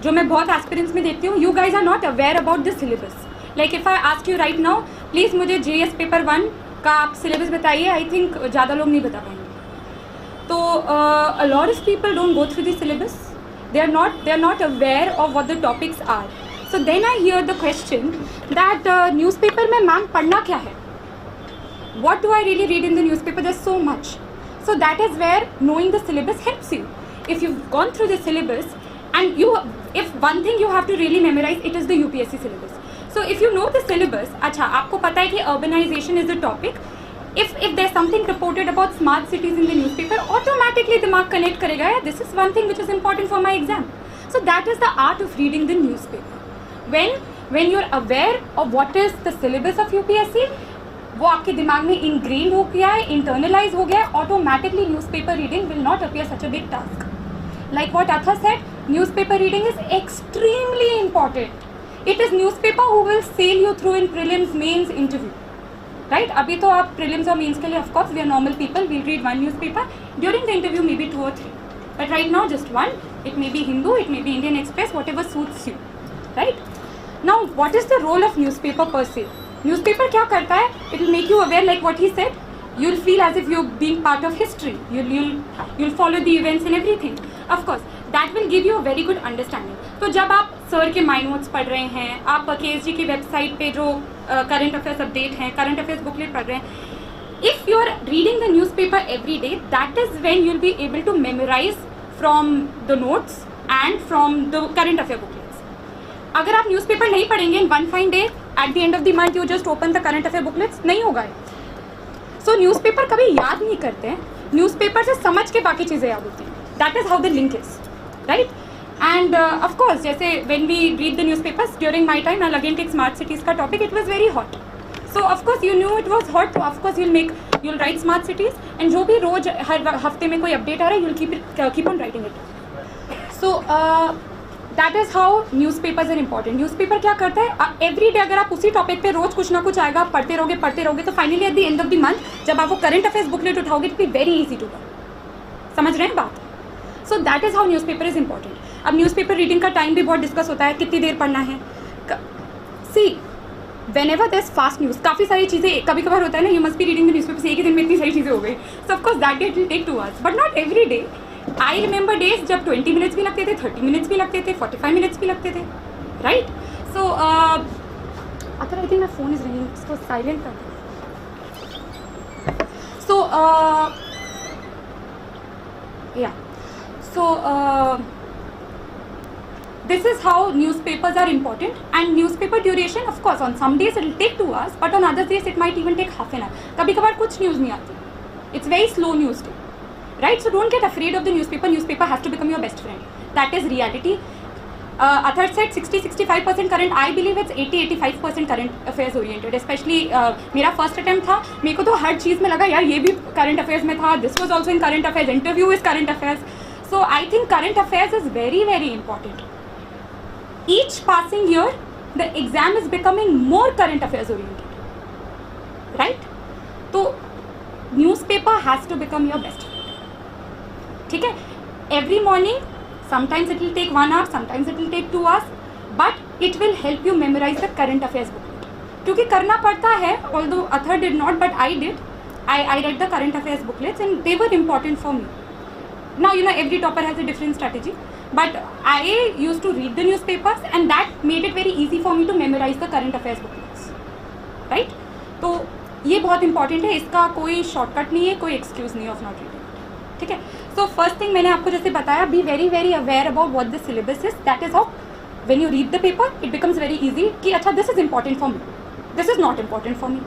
जो मैं बहुत एस्पिरेंट्स में देखती हूँ, you guys are not aware about the syllabus. Like if I ask you right now, please मुझे GS पेपर 1 का आप सिलेबस बताइए, आई थिंक ज़्यादा लोग नहीं बता पाएंगे. तो a lot of people don't go through the syllabus, they are not aware of what the topics are. So then I hear the question that newspaper में मैम पढ़ना क्या है? What do I really read in the newspaper? There's so much. So that is where knowing the syllabus helps you. If you've gone through the syllabus and if one thing you have to really memorize, it is the UPSC syllabus. So if you know the syllabus, अच्छा आपको पता है कि urbanization is the topic. If there's something reported about smart cities in the newspaper, automatically दिमाग connect करेगा, yeah, this is one thing which is important for my exam. So that is the art of reading the newspaper. When you're aware of what is the syllabus of UPSC, वो आपके दिमाग में ingrained हो गया है, internalize हो गया है, automatically newspaper reading will not appear such a big task. Like what Atha said, newspaper reading is extremely important. It is newspaper who will sail you through in prelims, mains, interview. Right अभी तो आप prelims और mains के लिए of course we are normal people, we read one newspaper during the interview, maybe 2 or 3, but right now just one. It may be Hindu, it may be Indian Express, whatever suits you. Right now what is the role of newspaper per se? Newspaper क्या करता है? It will make you aware, like what he said, you will feel as if you're being part of history. You'll follow the events and everything. Of course, that will give you a very good understanding. तो जब आप sir के my notes पढ़ रहे हैं, आप KSG की website पे जो करंट अफेयर्स अपडेट हैं, करंट अफेयर्स बुकलेट पढ़ रहे हैं, if you are reading the newspaper every day, that is when you'll be able to memorize from the notes and from the current affair booklets. अगर आप newspaper नहीं पढ़ेंगे in one fine day, at the end of the month you just open the current affair booklets, नहीं होगा. सो newspaper कभी याद नहीं करते हैं, न्यूज़पेपर से समझ के बाकी चीज़ें याद होती हैं. That is how the link is, right. And of course जैसे when we read the newspapers during my time, I again take smart cities का topic, it was very hot. So of course you knew it was hot, तो of course you'll write smart cities, and जो भी रोज हर हफ्ते में कोई update आ रहा है, you'll keep on writing it. So that is how news papers are important. Newspaper क्या करता है, एवरी डे अगर आप उसी टॉपिक पे रोज कुछ ना कुछ आएगा, आप पढ़ते रहोगे, तो finally at the end of the month जब आप वो करंट अफेयर्स बुकलेट उठाओगे, it be very easy to learn. समझ रहे हैं बात? So that is how news paper is important. अब न्यूज़पेपर रीडिंग का टाइम भी बहुत डिस्कस होता है, कितनी देर पढ़ना है. See whenever this fast news, काफ़ी सारी चीज़ें कभी कभार होता है ना, you must be reading the news paper, एक ही दिन में इतनी सारी चीज़ें हो गई. So of course that date will take 2 hours, but not every day. I remember days जब 20 minutes भी लगते थे, 30 minutes भी लगते थे, 45 minutes भी लगते थे, राइट. सो अगर I think my phone is ringing, इसको साइलेंट कर. सो या सो this is how newspapers are important. And newspaper duration, of course, on some days it will take 2 hours, but on other days it might even take half an hour. कभी कभार कुछ news नहीं आती, it's very slow news day. Right, so don't get afraid of the newspaper. Newspaper has to become your best friend. That is reality. Athar said 60-65% current. I believe it's 80-85% current affairs oriented. Especially मेरा first attempt था, मेरे को तो हर चीज़ में लगा यार ये भी current affairs में था. This was also in current affairs. Interview is current affairs. So I think current affairs is very very important. Each passing year, the exam is becoming more current affairs oriented. Right? तो newspaper has to become your best friend. ठीक है. Every morning, sometimes it will take 1 hour, sometimes it will take 2 hours, but it will help you memorise the current affairs booklet. क्योंकि करना पड़ता है, although other did not, but I did. I read the current affairs booklets and they were important for me. Now you know every topper has a different strategy, but I use to read the newspapers and that made it very easy for me to memorise the current affairs booklets. Right. तो ये बहुत important है, इसका कोई shortcut नहीं है, कोई excuse नहीं ऑफ नॉट रीडिंग. ठीक है. सो फर्स्ट थिंग मैंने आपको जैसे बताया, be very very aware about what the syllabus is. That is how when you read the paper it becomes very easy कि अच्छा this is important for me, this is not important for me.